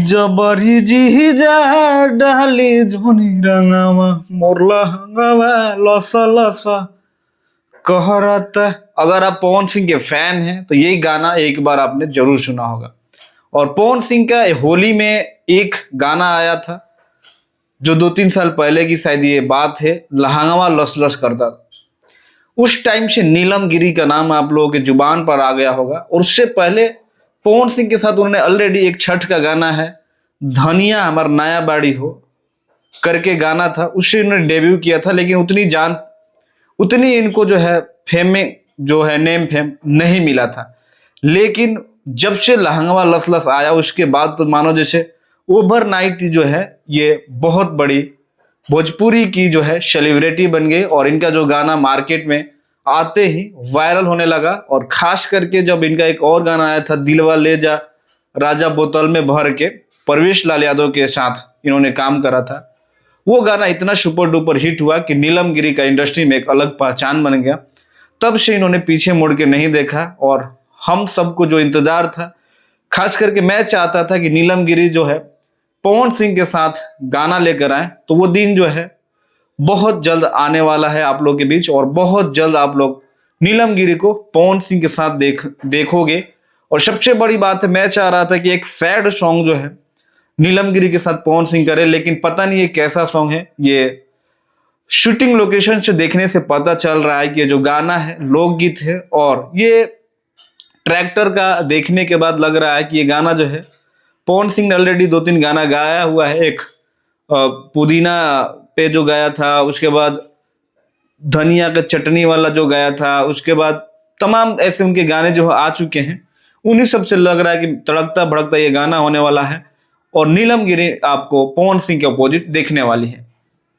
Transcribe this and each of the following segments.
जबरी जी जा डाली झोनी रंगावा मोरला हंगावा लसा लसा कहरता। अगर आप पवन सिंह के फैन हैं तो यही गाना एक बार आपने जरूर सुना होगा। और पवन सिंह का होली में एक गाना आया था जो 2-3 साल पहले की शायद ये बात है, लहंगावा लस लस करता था। उस टाइम से नीलम गिरी का नाम आप लोगों के जुबान पर आ गया होगा। और उससे पहले पवन सिंह के साथ उन्होंने ऑलरेडी एक छठ का गाना है धनिया हमार नया बाड़ी हो करके गाना था, उससे उन्होंने डेब्यू किया था। लेकिन उतनी इनको जो है फेम में जो है नेम फेम नहीं मिला था। लेकिन जब से लहंगावा लस लस आया उसके बाद तो मानो जैसे ओवरनाइट जो है ये बहुत बड़ी भोजपुरी की जो है सेलिब्रिटी बन गई। और इनका जो गाना मार्केट में आते ही वायरल होने लगा। और खास करके जब इनका एक और गाना आया था दिलवा ले जा राजा बोतल में भर के, परवेश लाल यादव के साथ इन्होंने काम करा था, वो गाना इतना सुपर डुपर हिट हुआ कि नीलम गिरी का इंडस्ट्री में एक अलग पहचान बन गया। तब से इन्होंने पीछे मुड़ के नहीं देखा। और हम सबको जो इंतजार था, खास करके मैं चाहता था कि नीलम गिरी जो है पवन सिंह के साथ गाना लेकर आए, तो वो दिन जो है बहुत जल्द आने वाला है आप लोग के बीच। और बहुत जल्द आप लोग नीलम गिरी को पवन सिंह के साथ देखोगे। और सबसे बड़ी बात है, मैं चाह रहा था कि एक सैड सॉन्ग जो है नीलम गिरी के साथ पवन सिंह करे, लेकिन पता नहीं ये कैसा सॉन्ग है। ये शूटिंग लोकेशन से देखने से पता चल रहा है कि ये जो गाना है लोकगीत है। और ये ट्रैक्टर का देखने के बाद लग रहा है कि ये गाना जो है पवन सिंह ने ऑलरेडी 2-3 गाना गाया हुआ है। एक पुदीना पे जो गाया था, उसके बाद धनिया का चटनी वाला जो गाया था, उसके बाद तमाम ऐसे उनके गाने जो आ चुके हैं। उन्हीं सब से लग रहा है कि तड़कता भड़कता ये गाना होने वाला है। और नीलम गिरी आपको पवन सिंह के अपोजिट देखने वाली है।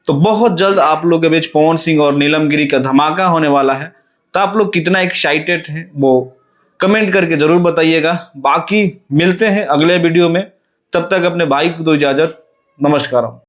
तो बहुत जल्द आप लोग के बीच पवन सिंह और नीलम गिरी का धमाका होने वाला है। तो आप लोग कितना एक्साइटेड हैं वो कमेंट करके जरूर बताइएगा। बाकी मिलते हैं अगले वीडियो में, तब तक अपने भाई को दो इजाजत। नमस्कार।